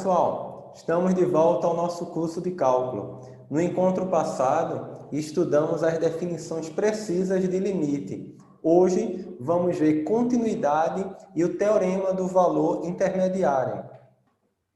pessoal! Estamos de volta ao nosso curso de cálculo. No encontro passado, estudamos as definições precisas de limite. Hoje, vamos ver continuidade e o teorema do valor intermediário.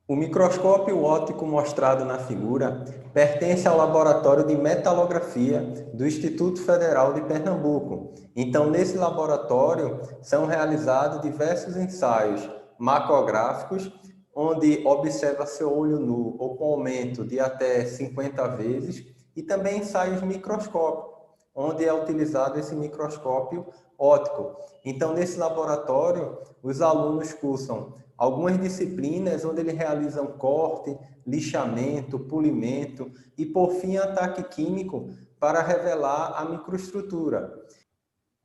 O microscópio óptico mostrado na figura pertence ao Laboratório de Metalografia do Instituto Federal de Pernambuco. Então, nesse laboratório, são realizados diversos ensaios macrográficos, onde observa-se olho nu ou com aumento de até 50 vezes, e também ensaios microscópicos, onde é utilizado esse microscópio óptico. Então, nesse laboratório, os alunos cursam algumas disciplinas onde eles realizam corte, lixamento, polimento e, por fim, ataque químico para revelar a microestrutura.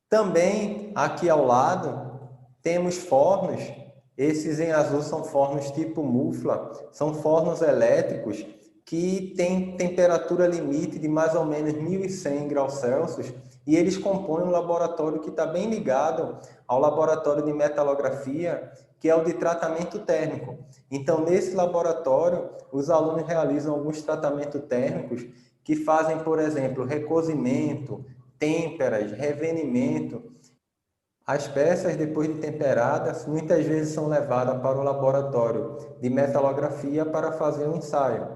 Também, aqui ao lado, temos fornos. Esses em azul são fornos tipo mufla, são fornos elétricos que têm temperatura limite de mais ou menos 1.100 graus Celsius, e eles compõem um laboratório que está bem ligado ao laboratório de metalografia, que é o de tratamento térmico. Então, nesse laboratório, os alunos realizam alguns tratamentos térmicos que fazem, por exemplo, recozimento, têmperas, revenimento. As peças, depois de temperadas, muitas vezes são levadas para o laboratório de metalografia para fazer um ensaio.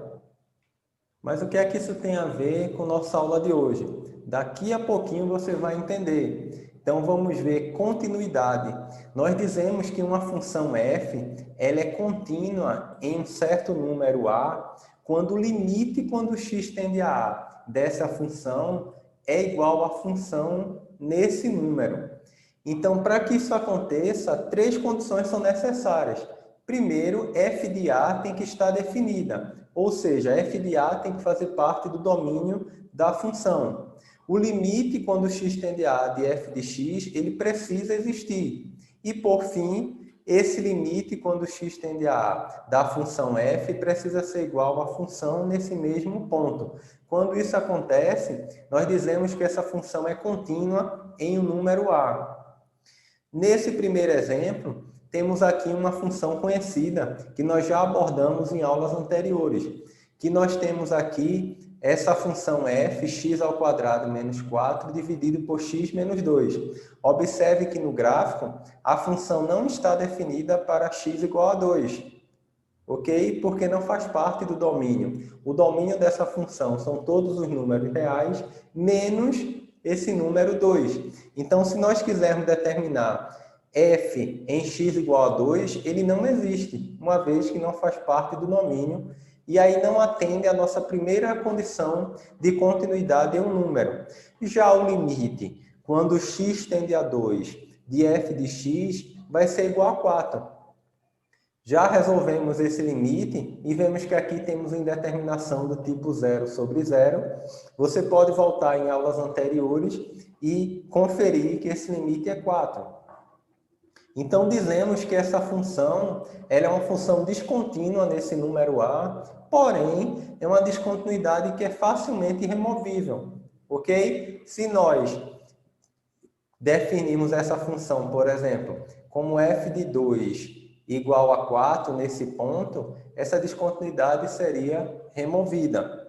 Mas o que é que isso tem a ver com nossa aula de hoje? Daqui a pouquinho você vai entender. Então, vamos ver continuidade. Nós dizemos que uma função f ela é contínua em um certo número a, quando o limite, quando x tende a a dessa função é igual à função nesse número. Então, para que isso aconteça, três condições são necessárias. Primeiro, f de a tem que estar definida, ou seja, f de a tem que fazer parte do domínio da função. O limite, quando x tende a de f de x, ele precisa existir. E, por fim, esse limite, quando x tende a da função f, precisa ser igual à função nesse mesmo ponto. Quando isso acontece, nós dizemos que essa função é contínua em um número a. Nesse primeiro exemplo, temos aqui uma função conhecida, que nós já abordamos em aulas anteriores, que nós temos aqui essa função f, x² menos 4, dividido por x menos 2. Observe que no gráfico, a função não está definida para x igual a 2, ok? Porque não faz parte do domínio. O domínio dessa função são todos os números reais, menos esse número 2. Então, se nós quisermos determinar f em x igual a 2, ele não existe, uma vez que não faz parte do domínio, e aí não atende à nossa primeira condição de continuidade em um número. Já o limite, quando x tende a 2 de f de x, vai ser igual a 4. Já resolvemos esse limite e vemos que aqui temos indeterminação do tipo 0 sobre 0. Você pode voltar em aulas anteriores e conferir que esse limite é 4. Então, dizemos que essa função ela é uma função descontínua nesse número a, porém, é uma descontinuidade que é facilmente removível, ok? Se nós definirmos essa função, por exemplo, como f de 2 igual a 4 nesse ponto, essa descontinuidade seria removida.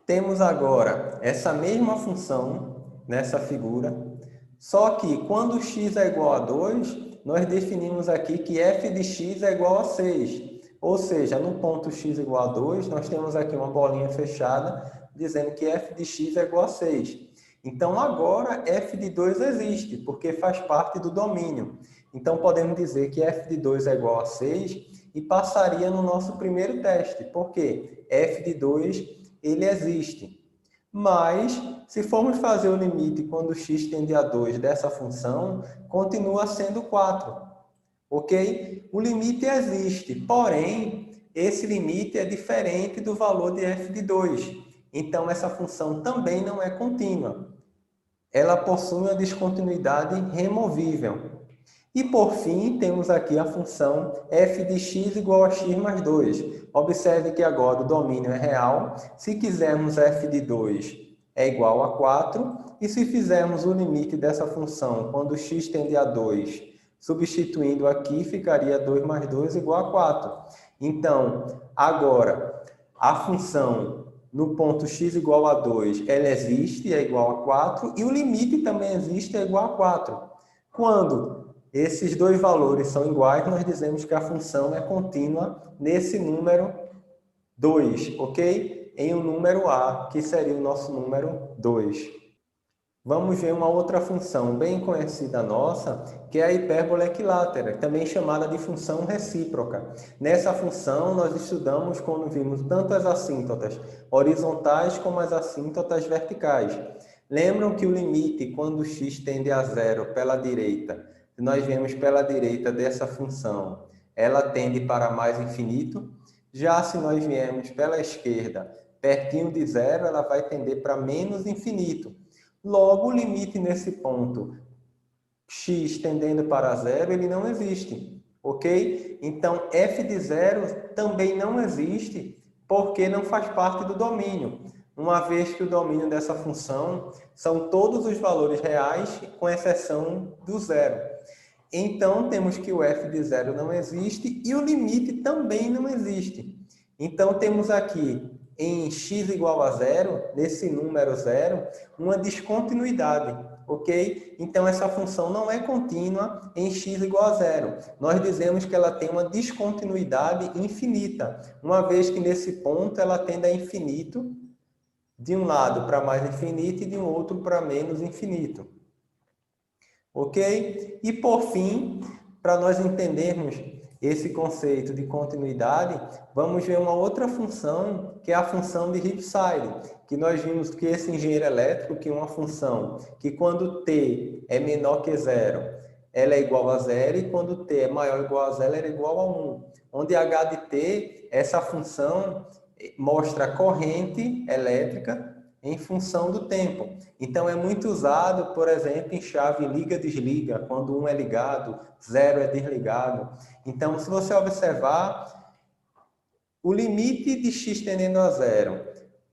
Temos agora essa mesma função nessa figura, só que quando x é igual a 2, nós definimos aqui que f de x é igual a 6. Ou seja, no ponto x igual a 2, nós temos aqui uma bolinha fechada dizendo que f de x é igual a 6. Então, agora, f de 2 existe, porque faz parte do domínio. Então, podemos dizer que f de 2 é igual a 6 e passaria no nosso primeiro teste, porque f de 2 ele existe. Mas, se formos fazer o limite quando x tende a 2 dessa função, continua sendo 4, ok? O limite existe, porém, esse limite é diferente do valor de f de 2. Então, essa função também não é contínua. Ela possui uma descontinuidade removível. E, por fim, temos aqui a função f de x igual a x mais 2. Observe que agora o domínio é real. Se quisermos f de 2 é igual a 4. E se fizermos o limite dessa função quando x tende a 2 Substituindo aqui, ficaria 2 mais 2 igual a 4. Então, agora, a função no ponto x igual a 2, ela existe, é igual a 4, e o limite também existe, é igual a 4. Quando esses dois valores são iguais, nós dizemos que a função é contínua nesse número 2, ok? Em um número A, que seria o nosso número 2. Vamos ver uma outra função bem conhecida nossa, que é a hipérbole equilátera, também chamada de função recíproca. Nessa função, nós estudamos quando vimos tanto as assíntotas horizontais como as assíntotas verticais. Lembram que o limite, quando x tende a zero pela direita, nós vemos pela direita dessa função, ela tende para mais infinito. Já se nós viemos pela esquerda, pertinho de zero, ela vai tender para menos infinito. Logo, o limite nesse ponto, x tendendo para zero, ele não existe, ok? Então, f de zero também não existe, porque não faz parte do domínio, uma vez que o domínio dessa função são todos os valores reais, com exceção do zero. Então, temos que o f de zero não existe e o limite também não existe. Então, temos aqui em x igual a zero, nesse número zero, uma descontinuidade, ok? Então, essa função não é contínua em x igual a zero. Nós dizemos que ela tem uma descontinuidade infinita, uma vez que nesse ponto ela tende a infinito, de um lado para mais infinito e de um outro para menos infinito. Ok? E por fim, para nós entendermos esse conceito de continuidade, vamos ver uma outra função, que é a função de Hipside, que nós vimos que esse engenheiro elétrico, que é uma função que quando t é menor que zero, ela é igual a zero, e quando t é maior ou igual a zero, ela é igual a 1. Onde h de t, essa função mostra a corrente elétrica em função do tempo. Então, é muito usado, por exemplo, em chave liga-desliga, quando 1 é ligado, 0 é desligado. Então, se você observar, o limite de x tendendo a zero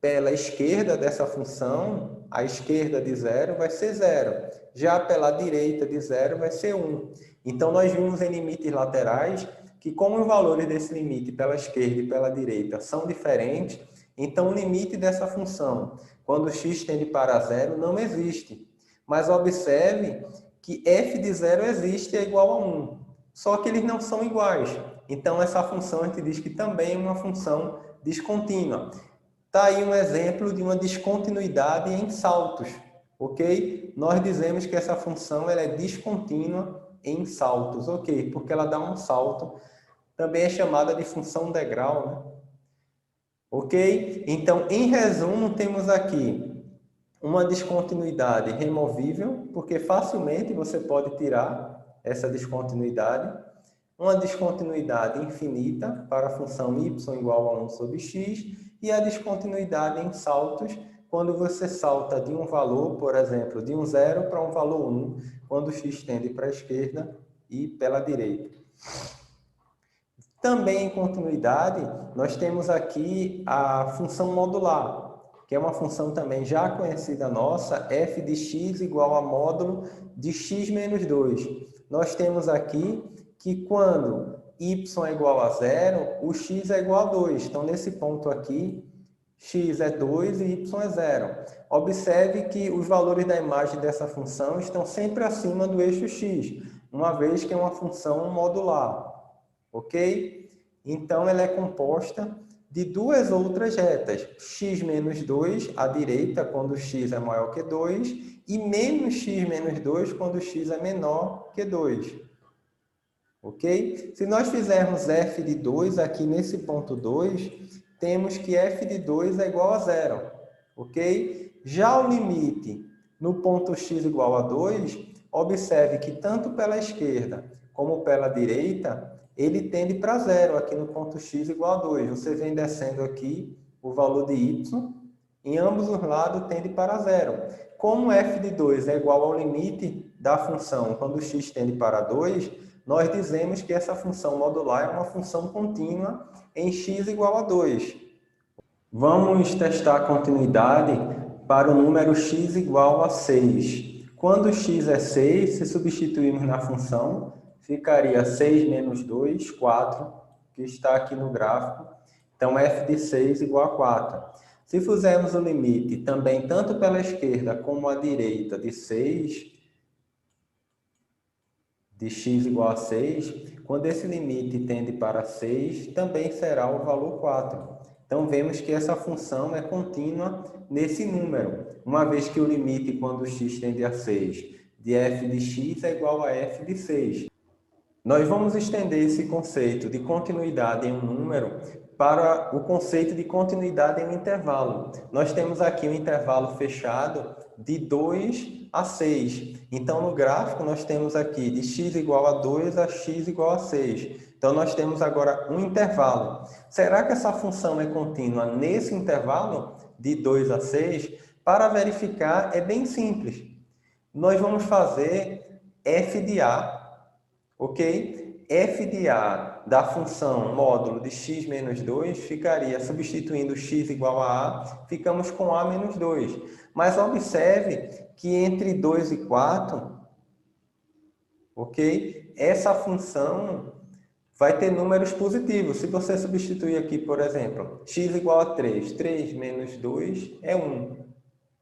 pela esquerda dessa função, a esquerda de zero vai ser 0. Já pela direita de zero vai ser 1. Então, nós vimos em limites laterais que, como os valores desse limite pela esquerda e pela direita são diferentes, então o limite dessa função, quando x tende para zero, não existe. Mas observe que f de zero existe, é igual a 1. Só que eles não são iguais. Então, essa função a gente diz que também é uma função descontínua. Está aí um exemplo de uma descontinuidade em saltos, ok? Nós dizemos que essa função ela é descontínua em saltos, ok? Porque ela dá um salto. Também é chamada de função degrau, né? Ok? Então, em resumo, temos aqui uma descontinuidade removível, porque facilmente você pode tirar essa descontinuidade. Uma descontinuidade infinita para a função y igual a 1 sobre x. E a descontinuidade em saltos, quando você salta de um valor, por exemplo, de um 0 para um valor 1, quando x tende para a esquerda e pela direita. Também em continuidade, nós temos aqui a função modular, que é uma função também já conhecida nossa, f de x igual a módulo de x menos 2. Nós temos aqui que quando y é igual a 0, o x é igual a 2. Então, nesse ponto aqui, x é 2 e y é 0. Observe que os valores da imagem dessa função estão sempre acima do eixo x, uma vez que é uma função modular. Ok? Então, ela é composta de duas outras retas, x menos 2 à direita, quando x é maior que 2, e menos x menos 2, quando x é menor que 2. Ok? Se nós fizermos f de 2 aqui nesse ponto 2, temos que f de 2 é igual a 0. Ok? Já o limite no ponto x igual a 2, observe que tanto pela esquerda como pela direita, ele tende para 0 aqui no ponto x igual a 2. Você vem descendo aqui o valor de y, em ambos os lados tende para 0. Como f de 2 é igual ao limite da função quando x tende para 2, nós dizemos que essa função modular é uma função contínua em x igual a 2. Vamos testar a continuidade para o número x igual a 6. Quando x é 6, se substituirmos na função, ficaria 6 menos 2, 4, que está aqui no gráfico. Então, f de 6 igual a 4. Se fizermos o limite também tanto pela esquerda como à direita de 6, de x igual a 6, quando esse limite tende para 6, também será o valor 4. Então, vemos que essa função é contínua nesse número, uma vez que o limite, quando x tende a 6, de f de x é igual a f de 6. Nós vamos estender esse conceito de continuidade em um número para o conceito de continuidade em um intervalo. Nós temos aqui um intervalo fechado de 2 a 6. Então, no gráfico, nós temos aqui de x igual a 2 a x igual a 6. Então, nós temos agora um intervalo. Será que essa função é contínua nesse intervalo de 2 a 6? Para verificar, é bem simples. Nós vamos fazer f de a, ok? F de a da função módulo de x menos 2 ficaria, substituindo x igual a A, ficamos com A menos 2. Mas observe que entre 2 e 4, ok? Essa função vai ter números positivos. Se você substituir aqui, por exemplo, x igual a 3, 3 menos 2 é 1.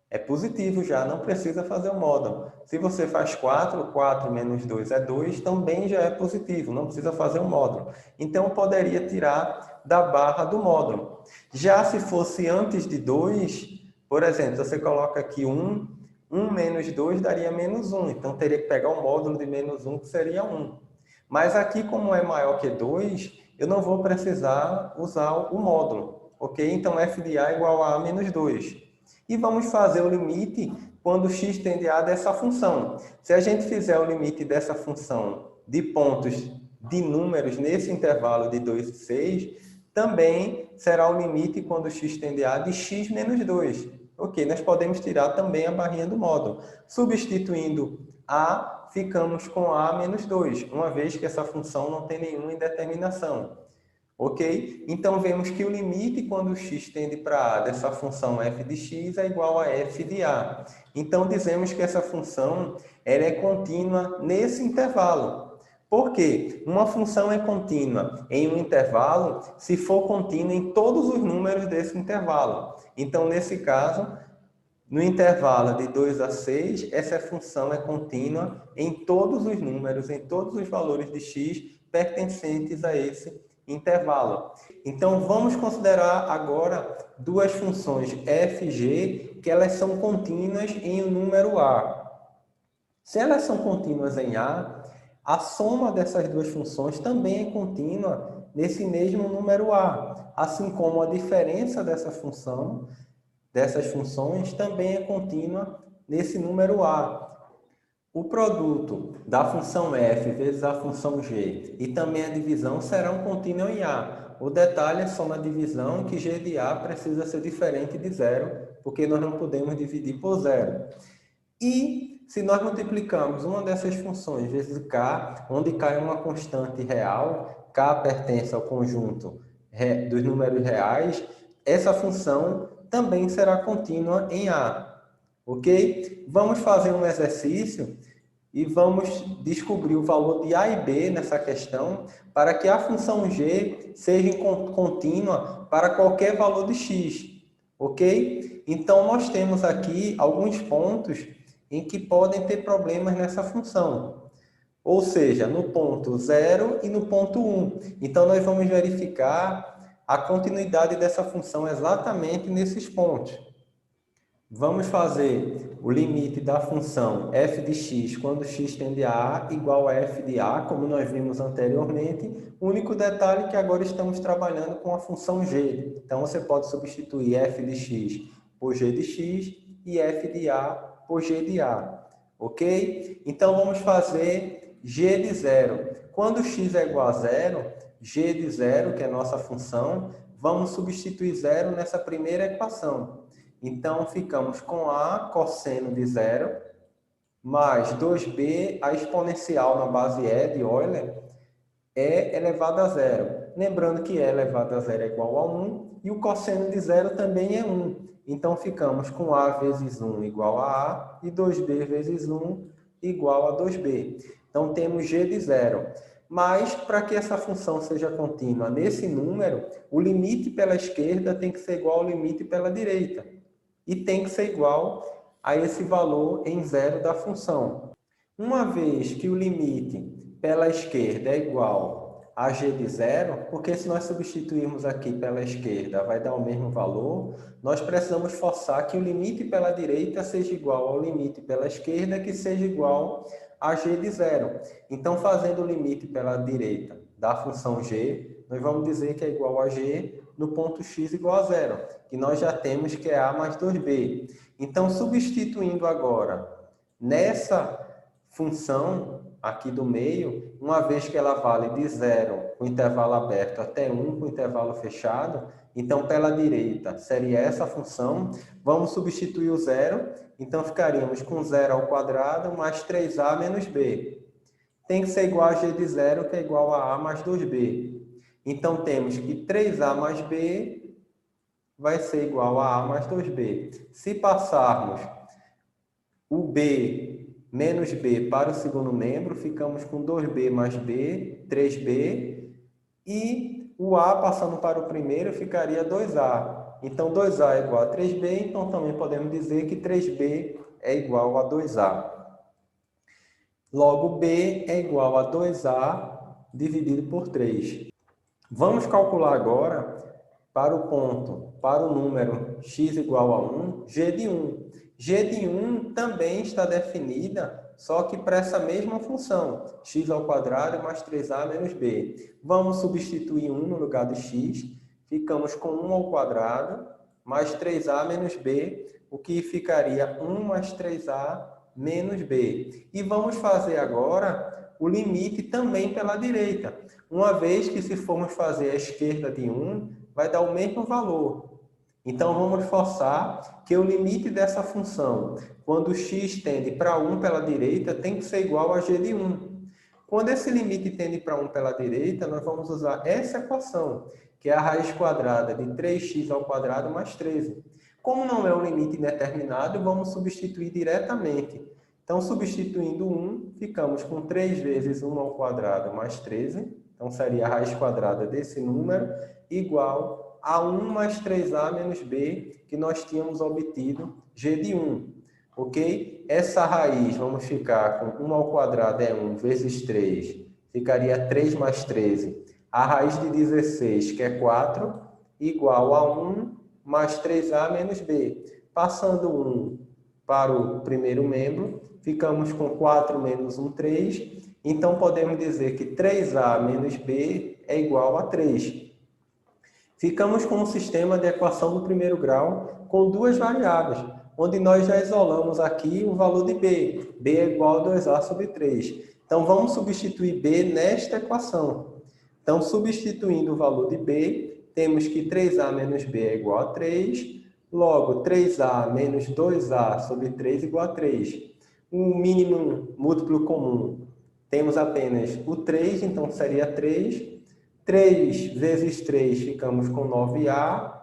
É positivo já, não precisa fazer o módulo. Se você faz 4, 4 menos 2 é 2, também já é positivo, não precisa fazer o módulo. Então, eu poderia tirar da barra do módulo. Já se fosse antes de 2, por exemplo, você coloca aqui 1, 1 menos 2 daria menos 1. Então, teria que pegar o módulo de menos 1, que seria 1. Mas aqui, como é maior que 2, eu não vou precisar usar o módulo, ok? Então, f de a é igual a menos 2. E vamos fazer o limite quando x tende a dessa função. Se a gente fizer o limite dessa função de pontos de números nesse intervalo de 2 e 6, também será o limite quando x tende a de x menos 2. Ok, nós podemos tirar também a barrinha do módulo. Substituindo a, ficamos com a menos 2, uma vez que essa função não tem nenhuma indeterminação. Ok? Então, vemos que o limite quando x tende para a dessa função f de x é igual a f de a. Então, dizemos que essa função ela é contínua nesse intervalo. Por quê? Uma função é contínua em um intervalo se for contínua em todos os números desse intervalo. Então, nesse caso, no intervalo de 2 a 6, essa função é contínua em todos os números, em todos os valores de x pertencentes a esse intervalo. Então, vamos considerar agora duas funções f e g, que elas são contínuas em um número a. Se elas são contínuas em a soma dessas duas funções também é contínua nesse mesmo número a, assim como a diferença dessas funções também é contínua nesse número a. O produto da função f vezes a função g e também a divisão serão contínuos em a. O detalhe é só na divisão que g de a precisa ser diferente de zero, porque nós não podemos dividir por zero. E se nós multiplicamos uma dessas funções vezes k, onde k é uma constante real, k pertence ao conjunto dos números reais, essa função também será contínua em a. Ok? Vamos fazer um exercício e vamos descobrir o valor de a e b nessa questão para que a função g seja contínua para qualquer valor de x. Ok? Então, nós temos aqui alguns pontos em que podem ter problemas nessa função. Ou seja, no ponto 0 e no ponto 1. Então, nós vamos verificar a continuidade dessa função exatamente nesses pontos. Vamos fazer o limite da função f de x quando x tende a igual a f de a, como nós vimos anteriormente. O único detalhe é que agora estamos trabalhando com a função g. Então, você pode substituir f de x por g de x e f de a por g de a. Ok? Então, vamos fazer g de 0. Quando x é igual a 0, g de 0, que é a nossa função, vamos substituir 0 nessa primeira equação. Então, ficamos com a cosseno de 0, mais 2b, a exponencial na base e de Euler, é elevado a 0. Lembrando que e elevado a 0 é igual a 1, e o cosseno de 0 também é 1. Então, ficamos com a vezes 1 igual a e 2b vezes 1 igual a 2b. Então, temos g de 0. Mas, para que essa função seja contínua nesse número, o limite pela esquerda tem que ser igual ao limite pela direita. E tem que ser igual a esse valor em 0 da função. Uma vez que o limite pela esquerda é igual a g de 0, porque se nós substituirmos aqui pela esquerda vai dar o mesmo valor, nós precisamos forçar que o limite pela direita seja igual ao limite pela esquerda, que seja igual a g de 0. Então, fazendo o limite pela direita da função g, nós vamos dizer que é igual a g no ponto x igual a 0, que nós já temos que é a mais 2b. Então, substituindo agora nessa função aqui do meio, uma vez que ela vale de 0 com intervalo aberto até 1 com intervalo fechado, então pela direita seria essa função, vamos substituir o 0, então ficaríamos com 0 ao quadrado mais 3a menos b. Tem que ser igual a g de 0, que é igual a mais 2b. Então temos que 3a mais b vai ser igual a mais 2b. Se passarmos o b menos b para o segundo membro, ficamos com 2b mais b, 3b, e o a passando para o primeiro ficaria 2a. Então, 2a é igual a 3b, então também podemos dizer que 3b é igual a 2a. Logo, b é igual a 2a dividido por 3. Vamos calcular agora, para o ponto, para o número x igual a 1, g de 1. G de 1 também está definida, só que para essa mesma função, x ao quadrado mais 3a menos b. Vamos substituir 1 no lugar de x, ficamos com 1 ao quadrado mais 3a menos b, o que ficaria 1 mais 3a menos b. E vamos fazer agora o limite também pela direita, uma vez que se formos fazer a esquerda de 1, vai dar o mesmo valor. Então, vamos forçar que o limite dessa função, quando x tende para 1 pela direita, tem que ser igual a g de 1. Quando esse limite tende para 1 pela direita, nós vamos usar essa equação, que é a raiz quadrada de 3x ao quadrado mais 13. Como não é um limite indeterminado, vamos substituir diretamente. Então, substituindo 1, ficamos com 3 vezes 1 ao quadrado mais 13. Então, seria a raiz quadrada desse número igual a 1 mais 3a menos b, que nós tínhamos obtido g de 1. Ok? Essa raiz, vamos ficar com 1 ao quadrado é 1 vezes 3, ficaria 3 mais 13. A raiz de 16, que é 4, igual a 1 mais 3a menos b. Passando 1 para o primeiro membro, ficamos com 4 menos 1, 3. Então, podemos dizer que 3a menos b é igual a 3. Ficamos com um sistema de equação do primeiro grau com duas variáveis, onde nós já isolamos aqui o valor de b. b é igual a 2a sobre 3. Então, vamos substituir b nesta equação. Então, substituindo o valor de b, temos que 3a menos b é igual a 3. Logo, 3a menos 2a sobre 3 igual a 3. O mínimo múltiplo comum, temos apenas o 3, então seria 3. 3 vezes 3 ficamos com 9a,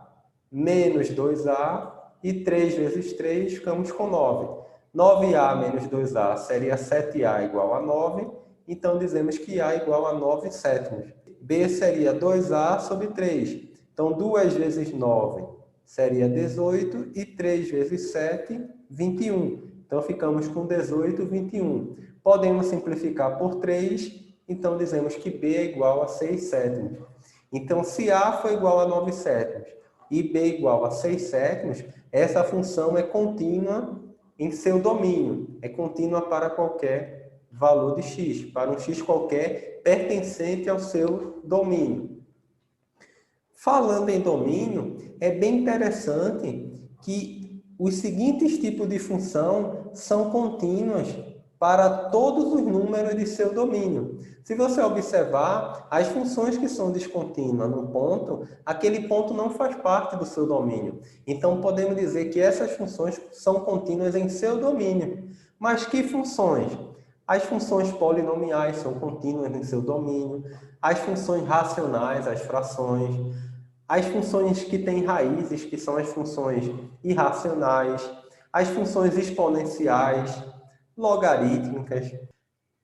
menos 2a, e 3 vezes 3 ficamos com 9. 9a menos 2a seria 7a igual a 9, então dizemos que a igual a 9 sétimos. b seria 2a sobre 3. Então, 2 vezes 9 seria 18, e 3 vezes 7, 21. Então, ficamos com 18, 21. Podemos simplificar por 3, então dizemos que b é igual a 6 sétimos. Então, se a for igual a 9 sétimos e b igual a 6 sétimos, essa função é contínua em seu domínio. É contínua para qualquer valor de x, para um x qualquer pertencente ao seu domínio. Falando em domínio, é bem interessante que os seguintes tipos de função são contínuas para todos os números de seu domínio. Se você observar, as funções que são descontínuas no ponto, aquele ponto não faz parte do seu domínio. Então, podemos dizer que essas funções são contínuas em seu domínio. Mas que funções? As funções polinomiais são contínuas em seu domínio, as funções racionais, as frações, as funções que têm raízes, que são as funções irracionais, as funções exponenciais. logarítmicas,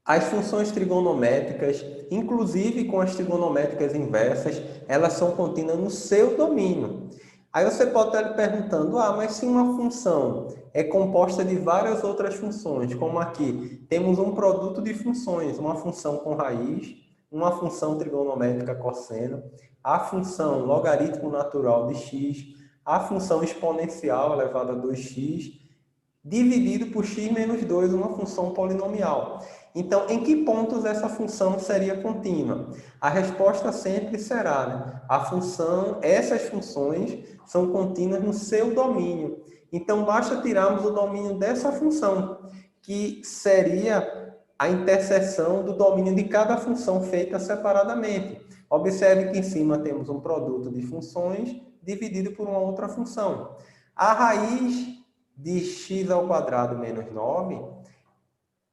as funções trigonométricas, inclusive com as trigonométricas inversas, elas são contínuas no seu domínio. Aí você pode estar lhe perguntando, mas se uma função é composta de várias outras funções, como aqui, temos um produto de funções, uma função com raiz, uma função trigonométrica cosseno, a função logaritmo natural de x, a função exponencial elevada a 2x, dividido por x menos 2, uma função polinomial. Então, em que pontos essa função seria contínua? A resposta sempre será, né? Essas funções são contínuas no seu domínio. Então, basta tirarmos o domínio dessa função, que seria a interseção do domínio de cada função feita separadamente. Observe que em cima temos um produto de funções dividido por uma outra função. A raiz de x ao quadrado menos 9,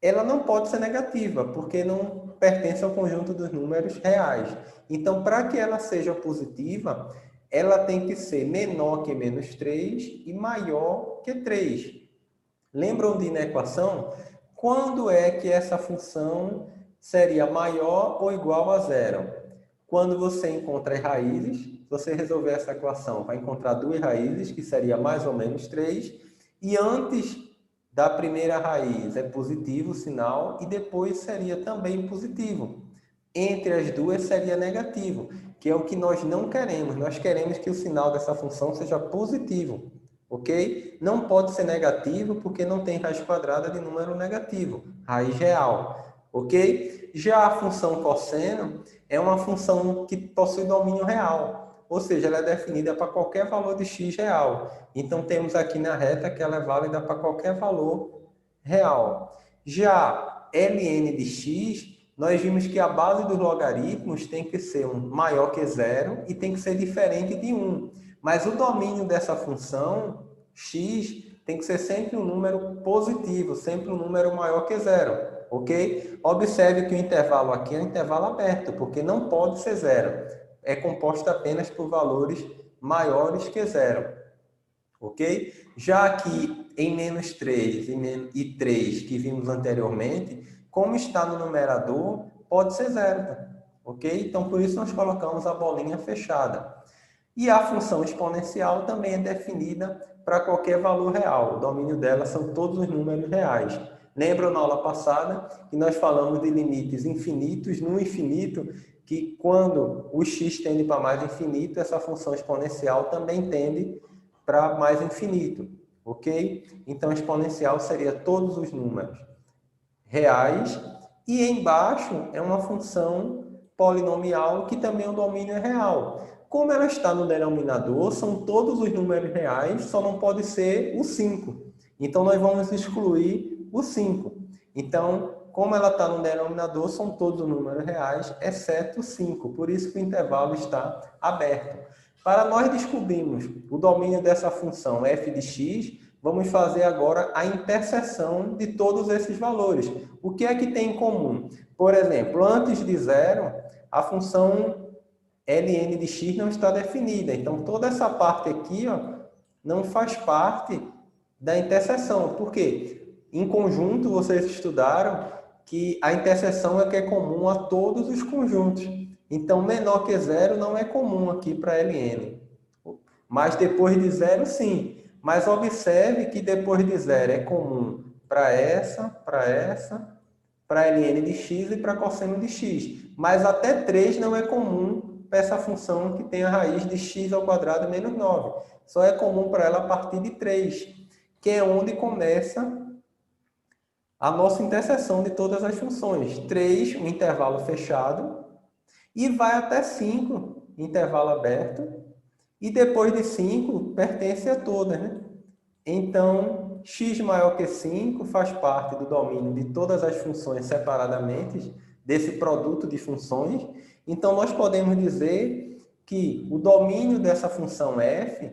ela não pode ser negativa, porque não pertence ao conjunto dos números reais. Então, para que ela seja positiva, ela tem que ser menor que menos 3 e maior que 3. Lembram de na equação? Quando é que essa função seria maior ou igual a zero? Quando você encontra as raízes, você resolver essa equação, vai encontrar duas raízes, que seria mais ou menos 3, e antes da primeira raiz é positivo o sinal, e depois seria também positivo. Entre as duas seria negativo, que é o que nós não queremos. Nós queremos que o sinal dessa função seja positivo, ok? Não pode ser negativo, porque não tem raiz quadrada de número negativo, raiz real, ok? Já a função cosseno é uma função que possui domínio real, ou seja, ela é definida para qualquer valor de x real. Então, temos aqui na reta que ela é válida para qualquer valor real. Já ln de x, nós vimos que a base dos logaritmos tem que ser maior que zero e tem que ser diferente de 1. Mas o domínio dessa função, x, tem que ser sempre um número positivo, sempre um número maior que zero, ok? Observe que o intervalo aqui é um intervalo aberto, porque não pode ser zero. É composto apenas por valores maiores que zero, ok? Já aqui em menos 3 e 3 que vimos anteriormente, como está no numerador, pode ser zero, ok? Então, por isso nós colocamos a bolinha fechada. E a função exponencial também é definida para qualquer valor real. O domínio dela são todos os números reais. Lembram na aula passada que nós falamos de limites infinitos no infinito, que quando o x tende para mais infinito, essa função exponencial também tende para mais infinito, ok? Então, exponencial seria todos os números reais, e embaixo é uma função polinomial que também o domínio é real. Como ela está no denominador, são todos os números reais, só não pode ser o 5. Então, nós vamos excluir o 5. Então, como ela está no denominador, são todos os números reais, exceto o 5. Por isso que o intervalo está aberto. Para nós descobrirmos o domínio dessa função f de x, vamos fazer agora a interseção de todos esses valores. O que é que tem em comum? Por exemplo, antes de zero, a função ln de x não está definida. Então, toda essa parte aqui não faz parte da interseção. Por quê? Em conjunto, vocês estudaram que a interseção é que é comum a todos os conjuntos. Então, menor que zero não é comum aqui para ln. Mas depois de zero, sim. Mas observe que depois de zero é comum para ln de x e para cosseno de x. Mas até 3 não é comum para essa função que tem a raiz de x ao quadrado menos 9. Só é comum para ela a partir de 3, que é onde começa a nossa interseção de todas as funções. 3, um intervalo fechado, e vai até 5, intervalo aberto, e depois de 5, pertence a todas, né? Então, x maior que 5 faz parte do domínio de todas as funções separadamente, desse produto de funções. Então, nós podemos dizer que o domínio dessa função f,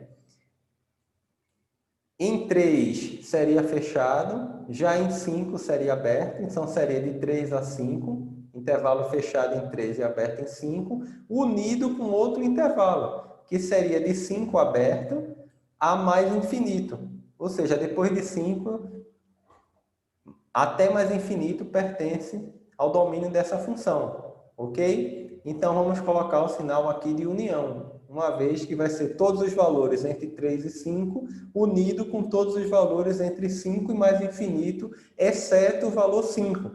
em 3 seria fechado, já em 5 seria aberto, então seria de 3 a 5, intervalo fechado em 3 e aberto em 5, unido com outro intervalo, que seria de 5 aberto a mais infinito. Ou seja, depois de 5, até mais infinito pertence ao domínio dessa função, ok? Então, vamos colocar o sinal aqui de união, uma vez que vai ser todos os valores entre 3 e 5, unido com todos os valores entre 5 e mais infinito, exceto o valor 5.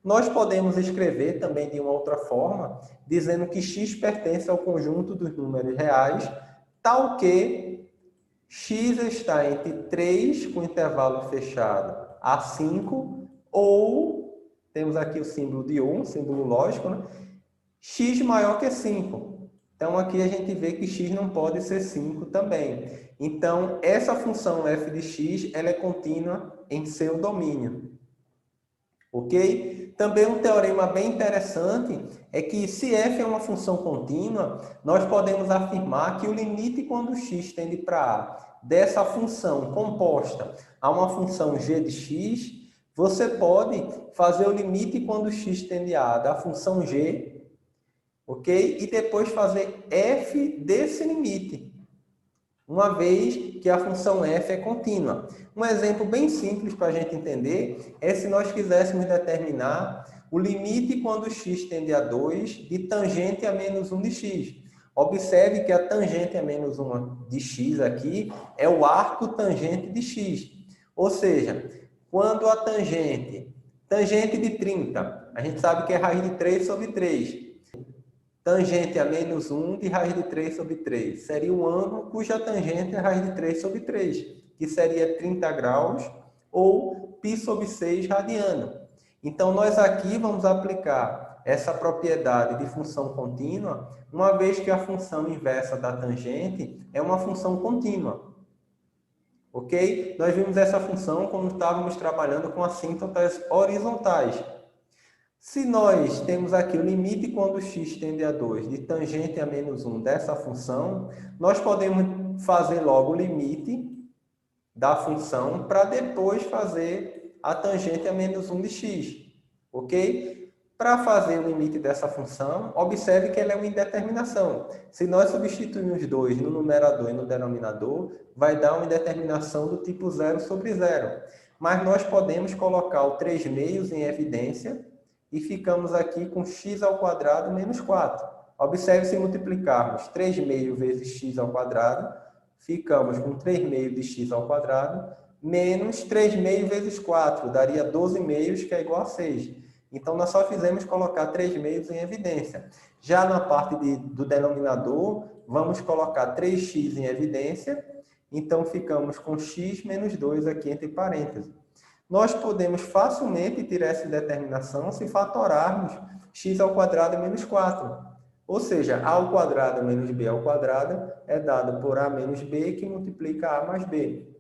Nós podemos escrever também de uma outra forma, dizendo que x pertence ao conjunto dos números reais, tal que x está entre 3, com intervalo fechado, a 5, ou, temos aqui o símbolo de ou, um símbolo lógico, né? X maior que 5. Então, aqui a gente vê que x não pode ser 5 também. Então, essa função f de x, ela é contínua em seu domínio. Ok? Também um teorema bem interessante é que se f é uma função contínua, nós podemos afirmar que o limite quando x tende para a dessa função composta a uma função g de x, você pode fazer o limite quando x tende a da função g, ok? E depois fazer f desse limite, uma vez que a função f é contínua. Um exemplo bem simples para a gente entender é se nós quiséssemos determinar o limite quando x tende a 2 de tangente a menos 1 de x. Observe que a tangente a menos 1 de x aqui é o arco tangente de x. Ou seja, quando a tangente de 30, a gente sabe que é raiz de 3 sobre 3. Tangente a menos 1 de raiz de 3 sobre 3. Seria um ângulo cuja tangente é raiz de 3 sobre 3, que seria 30 graus ou π sobre 6 radiano. Então, nós aqui vamos aplicar essa propriedade de função contínua, uma vez que a função inversa da tangente é uma função contínua. Ok? Nós vimos essa função quando estávamos trabalhando com assíntotas horizontais. Se nós temos aqui o limite quando x tende a 2 de tangente a menos 1 dessa função, nós podemos fazer logo o limite da função para depois fazer a tangente a menos 1 de x, ok? Para fazer o limite dessa função, observe que ela é uma indeterminação. Se nós substituirmos 2 no numerador e no denominador, vai dar uma indeterminação do tipo 0 sobre 0. Mas nós podemos colocar o 3 meios em evidência, e ficamos aqui com x ao quadrado menos 4. Observe se multiplicarmos 3 meios vezes x ao quadrado, ficamos com 3 meios de x ao quadrado, menos 3 meios vezes 4, daria 12 meios, que é igual a 6. Então, nós só fizemos colocar 3 meios em evidência. Já na parte do denominador, vamos colocar 3x em evidência, então ficamos com x menos 2 aqui entre parênteses. Nós podemos facilmente tirar essa determinação se fatorarmos x ao quadrado menos 4. Ou seja, a ao quadrado menos b ao quadrado é dado por a menos b, que multiplica a mais b.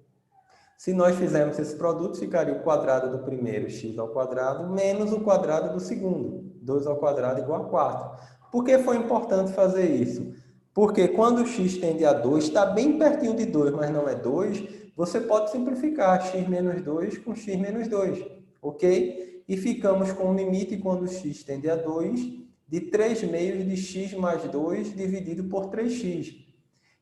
Se nós fizermos esse produto, ficaria o quadrado do primeiro, x ao quadrado, menos o quadrado do segundo, 2 ao quadrado igual a 4. Por que foi importante fazer isso? Porque quando x tende a 2, está bem pertinho de 2, mas não é 2, você pode simplificar x menos 2 com x menos 2, ok? E ficamos com o limite quando x tende a 2 de 3 meios de x mais 2 dividido por 3x.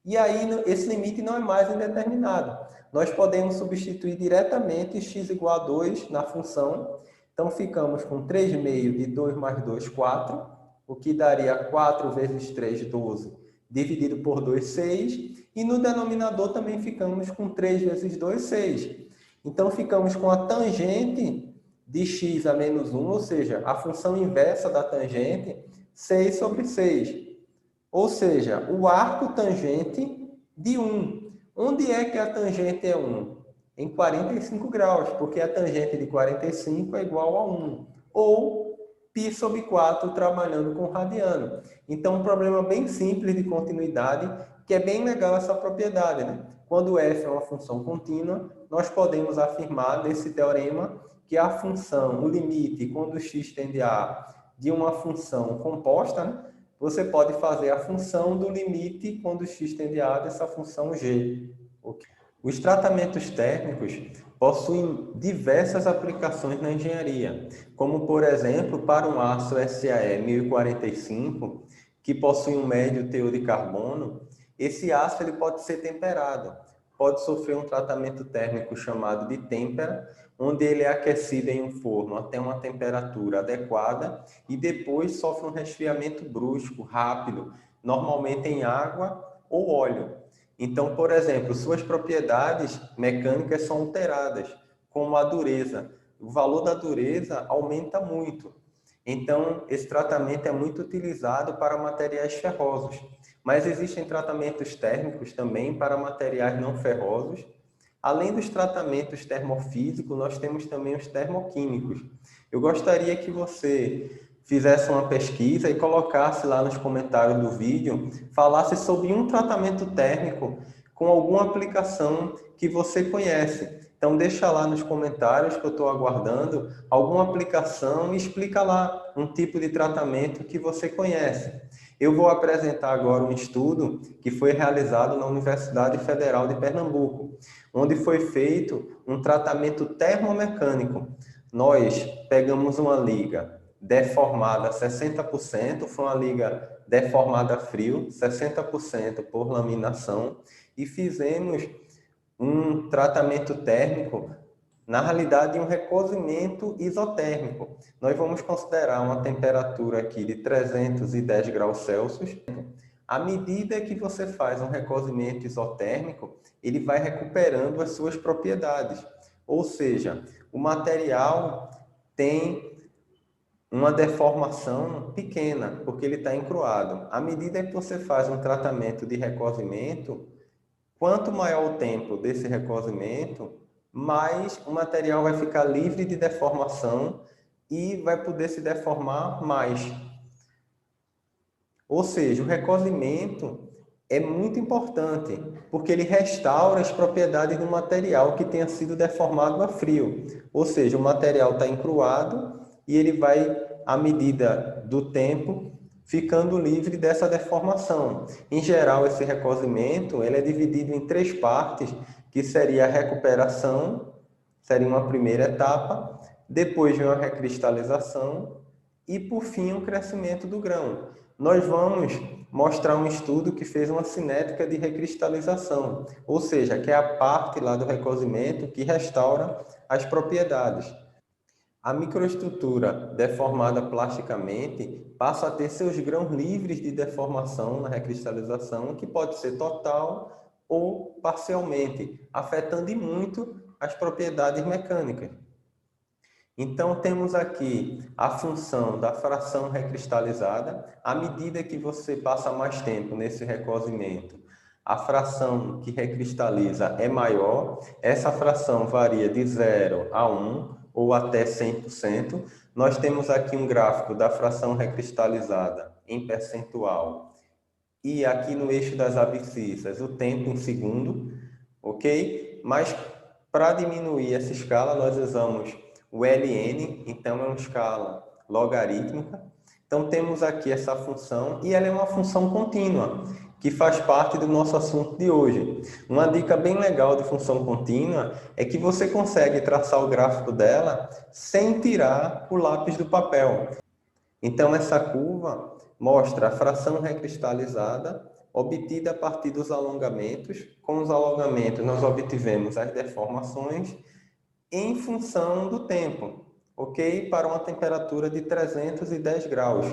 E aí, esse limite não é mais indeterminado. Nós podemos substituir diretamente x igual a 2 na função. Então, ficamos com 3 meios de 2 mais 2, 4, o que daria 4 vezes 3, 12, dividido por 2, 6. E no denominador também ficamos com 3 vezes 2, 6. Então, ficamos com a tangente de x a menos 1, ou seja, a função inversa da tangente, 6 sobre 6. Ou seja, o arco tangente de 1. Onde é que a tangente é 1? Em 45 graus, porque a tangente de 45 é igual a 1. Ou π sobre 4, trabalhando com radiano. Então, um problema bem simples de continuidade, que é bem legal essa propriedade, né? Quando f é uma função contínua, nós podemos afirmar nesse teorema que a função, o limite, quando x tende a de uma função composta, né? Você pode fazer a função do limite quando x tende a dessa função g. Okay? Os tratamentos térmicos possuem diversas aplicações na engenharia, como, por exemplo, para um aço SAE 1045, que possui um médio teor de carbono, esse aço ele pode ser temperado, pode sofrer um tratamento térmico chamado de têmpera, onde ele é aquecido em um forno até uma temperatura adequada e depois sofre um resfriamento brusco, rápido, normalmente em água ou óleo. Então, por exemplo, suas propriedades mecânicas são alteradas, como a dureza. O valor da dureza aumenta muito. Então, esse tratamento é muito utilizado para materiais ferrosos, mas existem tratamentos térmicos também para materiais não ferrosos. Além dos tratamentos termofísicos, nós temos também os termoquímicos. Eu gostaria que você fizesse uma pesquisa e colocasse lá nos comentários do vídeo, falasse sobre um tratamento térmico com alguma aplicação que você conhece. Então, deixa lá nos comentários que eu estou aguardando alguma aplicação e explica lá um tipo de tratamento que você conhece. Eu vou apresentar agora um estudo que foi realizado na Universidade Federal de Pernambuco, onde foi feito um tratamento termomecânico. Nós pegamos uma liga deformada 60%, foi uma liga deformada a frio, 60% por laminação, e fizemos um tratamento térmico, na realidade um recozimento isotérmico. Nós vamos considerar uma temperatura aqui de 310 graus Celsius. À medida que você faz um recozimento isotérmico, ele vai recuperando as suas propriedades. Ou seja, o material tem uma deformação pequena, porque ele está encruado. À medida que você faz um tratamento de recozimento, quanto maior o tempo desse recozimento, mais o material vai ficar livre de deformação e vai poder se deformar mais. Ou seja, o recozimento é muito importante, porque ele restaura as propriedades do material que tenha sido deformado a frio. Ou seja, o material está encruado e ele vai, à medida do tempo, ficando livre dessa deformação. Em geral, esse recozimento ele é dividido em 3 partes, que seria a recuperação, seria uma primeira etapa, depois vem a recristalização e, por fim, o crescimento do grão. Nós vamos mostrar um estudo que fez uma cinética de recristalização, ou seja, que é a parte lá do recozimento que restaura as propriedades. A microestrutura deformada plasticamente passa a ter seus grãos livres de deformação na recristalização, que pode ser total ou parcialmente, afetando e muito as propriedades mecânicas. Então, temos aqui a função da fração recristalizada. À medida que você passa mais tempo nesse recozimento, a fração que recristaliza é maior. Essa fração varia de 0 a 1 ou até 100%. Nós temos aqui um gráfico da fração recristalizada em percentual. E aqui no eixo das abscissas, o tempo em segundo, ok? Mas para diminuir essa escala, nós usamos o ln, então é uma escala logarítmica. Então temos aqui essa função e ela é uma função contínua, que faz parte do nosso assunto de hoje. Uma dica bem legal de função contínua é que você consegue traçar o gráfico dela sem tirar o lápis do papel. Então essa curva mostra a fração recristalizada obtida a partir dos alongamentos. Com os alongamentos nós obtivemos as deformações em função do tempo, ok? Para uma temperatura de 310 graus.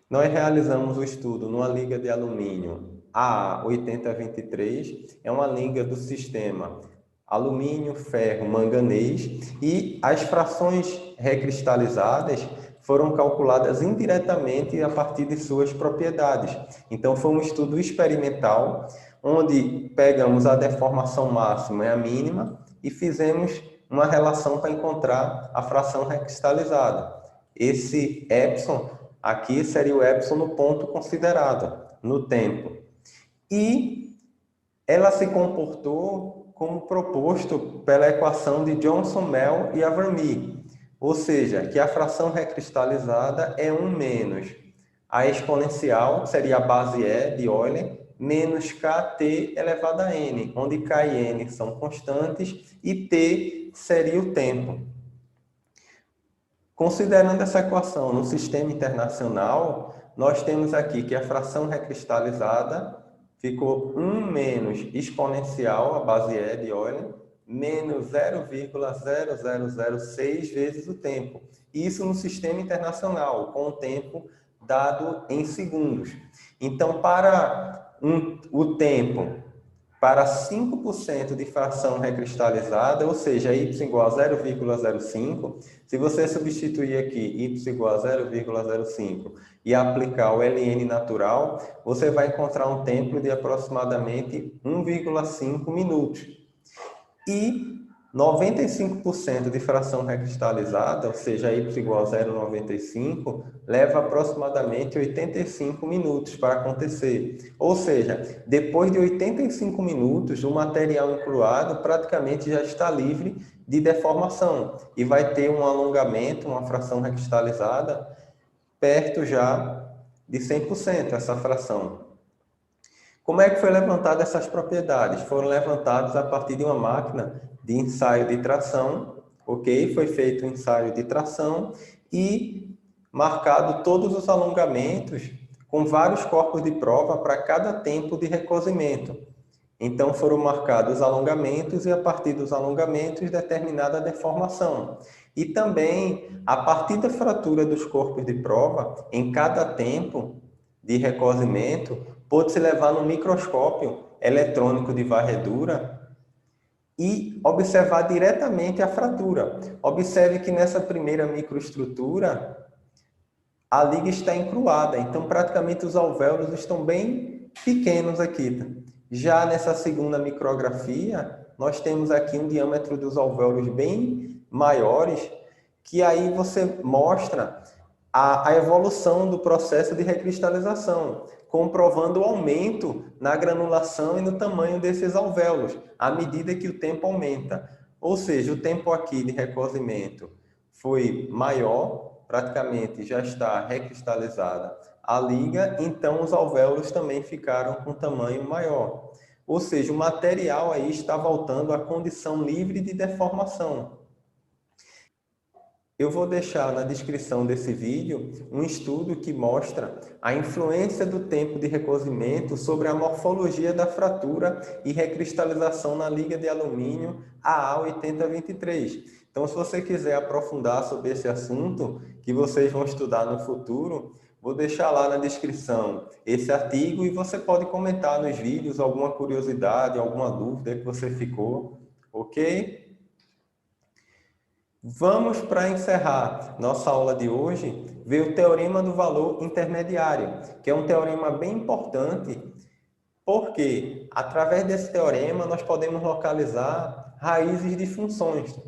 Nós realizamos o estudo numa liga de alumínio A8023, é uma liga do sistema alumínio, ferro, manganês, e as frações recristalizadas foram calculadas indiretamente a partir de suas propriedades. Então, foi um estudo experimental, onde pegamos a deformação máxima e a mínima e fizemos uma relação para encontrar a fração recristalizada. Esse epsilon aqui seria o epsilon no ponto considerado, no tempo. E ela se comportou como proposto pela equação de Johnson-Mel e Averme, ou seja, que a fração recristalizada é 1 menos a exponencial, seria a base E de Euler, menos kT elevado a n, onde k e n são constantes e t seria o tempo. Considerando essa equação no sistema internacional, nós temos aqui que a fração recristalizada ficou 1 menos exponencial, a base E de Euler, menos 0,0006 vezes o tempo. Isso no sistema internacional, com o tempo dado em segundos. Então, para o tempo para 5% de fração recristalizada, ou seja, y igual a 0,05, se você substituir aqui y igual a 0,05 e aplicar o ln natural, você vai encontrar um tempo de aproximadamente 1,5 minutos. E 95% de fração recristalizada, ou seja, y igual a 0,95, leva aproximadamente 85 minutos para acontecer. Ou seja, depois de 85 minutos, o material encruado praticamente já está livre de deformação e vai ter um alongamento, uma fração recristalizada perto já de 100%, essa fração. Como é que foi levantada essas propriedades? Foram levantadas a partir de uma máquina de ensaio de tração, ok? Foi feito um ensaio de tração e marcado todos os alongamentos com vários corpos de prova para cada tempo de recozimento. Então, foram marcados os alongamentos e, a partir dos alongamentos, determinada a deformação. E também, a partir da fratura dos corpos de prova, em cada tempo de recozimento, pôde-se levar no microscópio eletrônico de varredura e observar diretamente a fratura. Observe que nessa primeira microestrutura, a liga está encruada, então praticamente os alvéolos estão bem pequenos aqui. Já nessa segunda micrografia, nós temos aqui um diâmetro dos alvéolos bem maiores, que aí você mostra a evolução do processo de recristalização, comprovando o aumento na granulação e no tamanho desses alvéolos, à medida que o tempo aumenta. Ou seja, o tempo aqui de recozimento foi maior, praticamente já está recristalizada a liga, então os alvéolos também ficaram com tamanho maior. Ou seja, o material aí está voltando à condição livre de deformação. Eu vou deixar na descrição desse vídeo um estudo que mostra a influência do tempo de recozimento sobre a morfologia da fratura e recristalização na liga de alumínio AA8023. Então, se você quiser aprofundar sobre esse assunto, que vocês vão estudar no futuro, vou deixar lá na descrição esse artigo e você pode comentar nos vídeos alguma curiosidade, alguma dúvida que você ficou, ok? Vamos, para encerrar nossa aula de hoje, ver o teorema do valor intermediário, que é um teorema bem importante, porque através desse teorema nós podemos localizar raízes de funções.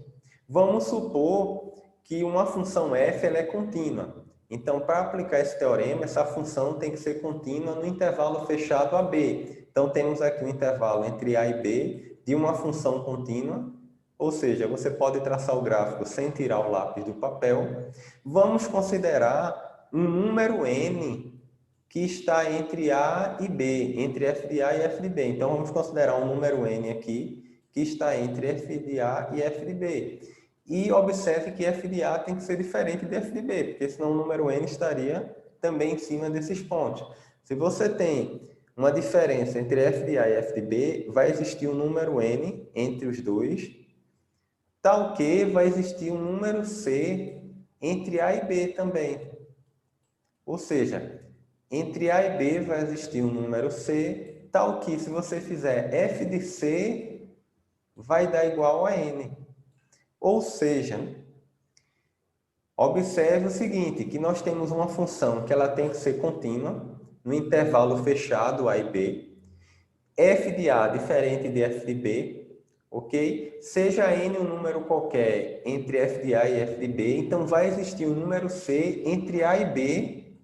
Vamos supor que uma função f ela é contínua. Então, para aplicar esse teorema, essa função tem que ser contínua no intervalo fechado AB. Então, temos aqui um intervalo entre A e B de uma função contínua. Ou seja, você pode traçar o gráfico sem tirar o lápis do papel. Vamos considerar um número n que está entre A e B, entre f de A e f de B. Então, vamos considerar um número n aqui que está entre f de A e f de B. E observe que f de A tem que ser diferente de f de B, porque senão o número n estaria também em cima desses pontos. Se você tem uma diferença entre f de A e f de B, vai existir um número n entre os dois, tal que vai existir um número C entre A e B também. Ou seja, entre A e B vai existir um número C, tal que se você fizer f de C, vai dar igual a n. Ou seja, observe o seguinte, que nós temos uma função que ela tem que ser contínua, no intervalo fechado A e B, f de A diferente de f de B, ok? Seja n um número qualquer entre f de A e f de B, então vai existir um número C entre A e B,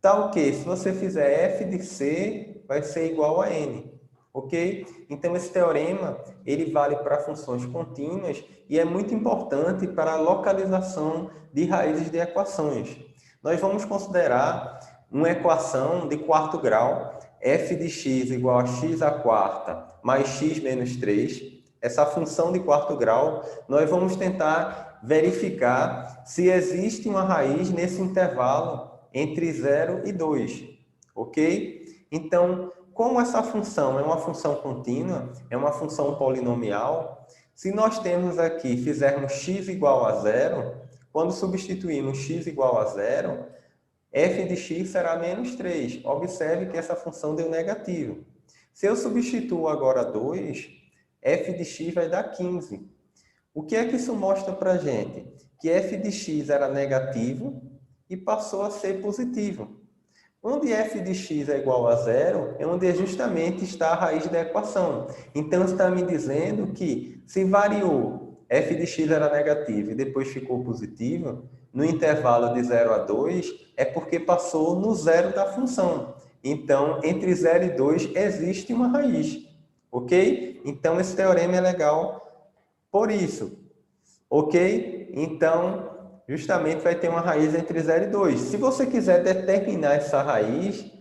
tal que, se você fizer f de C, vai ser igual a n, ok? Então, esse teorema, ele vale para funções contínuas e é muito importante para a localização de raízes de equações. Nós vamos considerar uma equação de quarto grau, f de x igual a x à quarta mais x menos 3, essa função de quarto grau, nós vamos tentar verificar se existe uma raiz nesse intervalo entre 0 e 2, ok? Então, como essa função é uma função contínua, é uma função polinomial, Se nós temos aqui, fizermos x igual a zero, quando substituirmos x igual a zero, f de x será menos 3. Observe que essa função deu negativo. Se eu substituo agora 2, f de x vai dar 15. O que é que isso mostra para a gente? Que f de x era negativo e passou a ser positivo. Onde f de x é igual a zero, é onde justamente está a raiz da equação. Então, está me dizendo que se variou, f de x era negativo e depois ficou positivo, no intervalo de 0 a 2, é porque passou no zero da função. Então, entre 0 e 2 existe uma raiz. Ok? Então, esse teorema é legal por isso. Ok? Então, justamente vai ter uma raiz entre 0 e 2. Se você quiser determinar essa raiz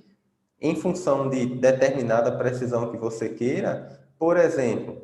em função de determinada precisão que você queira, por exemplo,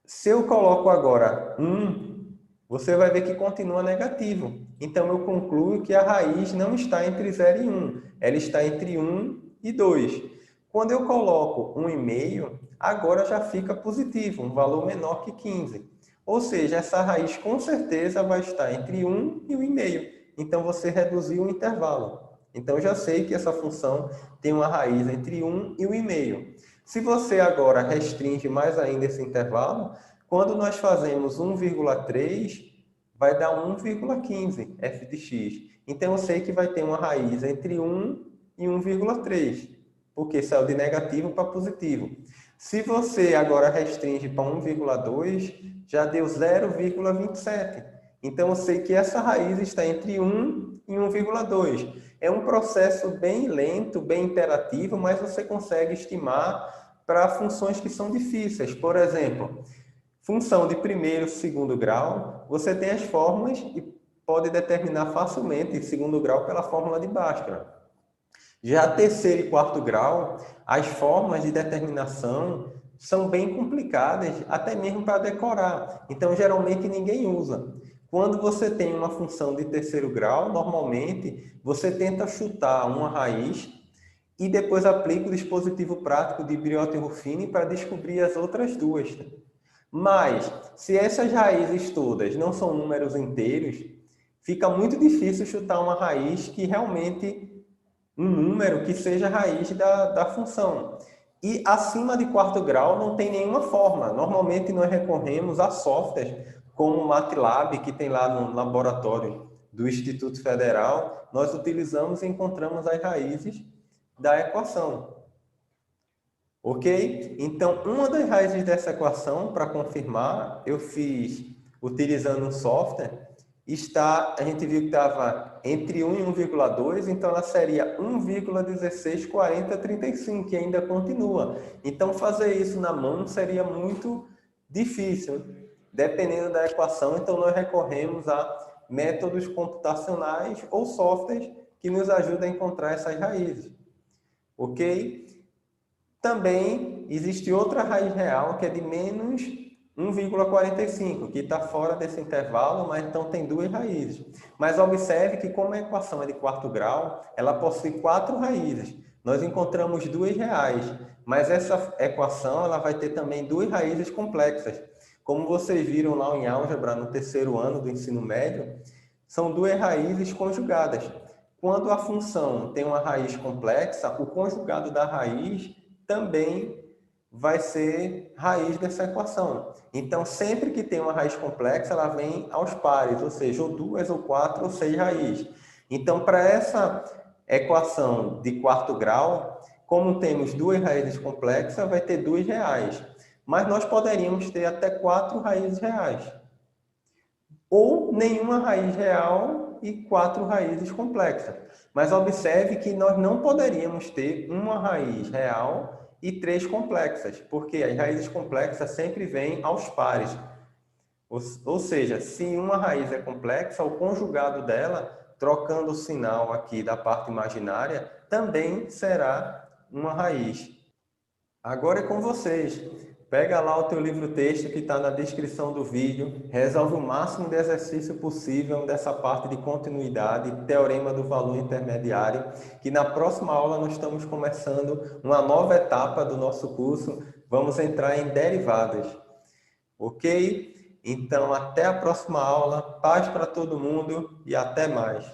se eu coloco agora 1, você vai ver que continua negativo. Então, eu concluo que a raiz não está entre 0 e 1. Ela está entre 1 e 2. Quando eu coloco 1,5, agora já fica positivo, um valor menor que 15. Ou seja, essa raiz com certeza vai estar entre 1 e 1,5. Então, você reduziu o intervalo. Então, eu já sei que essa função tem uma raiz entre 1 e 1,5. Se você agora restringe mais ainda esse intervalo, quando nós fazemos 1,3, vai dar 1,15 f de x. Então, eu sei que vai ter uma raiz entre 1 e 1,3, porque saiu de negativo para positivo. Se você agora restringe para 1,2, já deu 0,27. Então, eu sei que essa raiz está entre 1 e 1,2. É um processo bem lento, bem interativo, mas você consegue estimar para funções que são difíceis. Por exemplo, função de primeiro e segundo grau, você tem as fórmulas e pode determinar facilmente em segundo grau pela fórmula de Bhaskara. Já terceiro e quarto grau, as formas de determinação são bem complicadas, até mesmo para decorar. Então, geralmente, ninguém usa. Quando você tem uma função de terceiro grau, normalmente, você tenta chutar uma raiz e depois aplica o dispositivo prático de Briot e Ruffini para descobrir as outras duas. Mas, se essas raízes todas não são números inteiros, fica muito difícil chutar uma raiz que realmente um número que seja a raiz da função. E acima de quarto grau não tem nenhuma forma. Normalmente nós recorremos a softwares como o MATLAB, que tem lá no laboratório do Instituto Federal. Nós utilizamos e encontramos as raízes da equação. Ok? Então, uma das raízes dessa equação, para confirmar, eu fiz utilizando um software. A gente viu que estava entre 1 e 1,2, então ela seria 1,164035, que ainda continua. Então, fazer isso na mão seria muito difícil, dependendo da equação. Então, nós recorremos a métodos computacionais ou softwares que nos ajudam a encontrar essas raízes. Ok? Também existe outra raiz real, que é de menos 1,45, que está fora desse intervalo, mas então tem duas raízes. Mas observe que como a equação é de quarto grau, ela possui 4 raízes. Nós encontramos duas reais, mas essa equação ela vai ter também duas raízes complexas. Como vocês viram lá em álgebra, no terceiro ano do ensino médio, são duas raízes conjugadas. Quando a função tem uma raiz complexa, o conjugado da raiz também vai ser raiz dessa equação. Então, sempre que tem uma raiz complexa, ela vem aos pares, ou seja, ou 2, ou 4, ou 6 raízes. Então, para essa equação de quarto grau, como temos duas raízes complexas, vai ter duas reais. Mas nós poderíamos ter até 4 raízes reais. Ou nenhuma raiz real e 4 raízes complexas. Mas observe que nós não poderíamos ter uma raiz real e 3 complexas, porque as raízes complexas sempre vêm aos pares. Ou seja, se uma raiz é complexa, o conjugado dela, trocando o sinal aqui da parte imaginária, também será uma raiz. Agora é com vocês. Pega lá o teu livro-texto que está na descrição do vídeo, resolve o máximo de exercício possível dessa parte de continuidade, teorema do valor intermediário, que na próxima aula nós estamos começando uma nova etapa do nosso curso, vamos entrar em derivadas. ok? Então, até a próxima aula. Paz para todo mundo e até mais.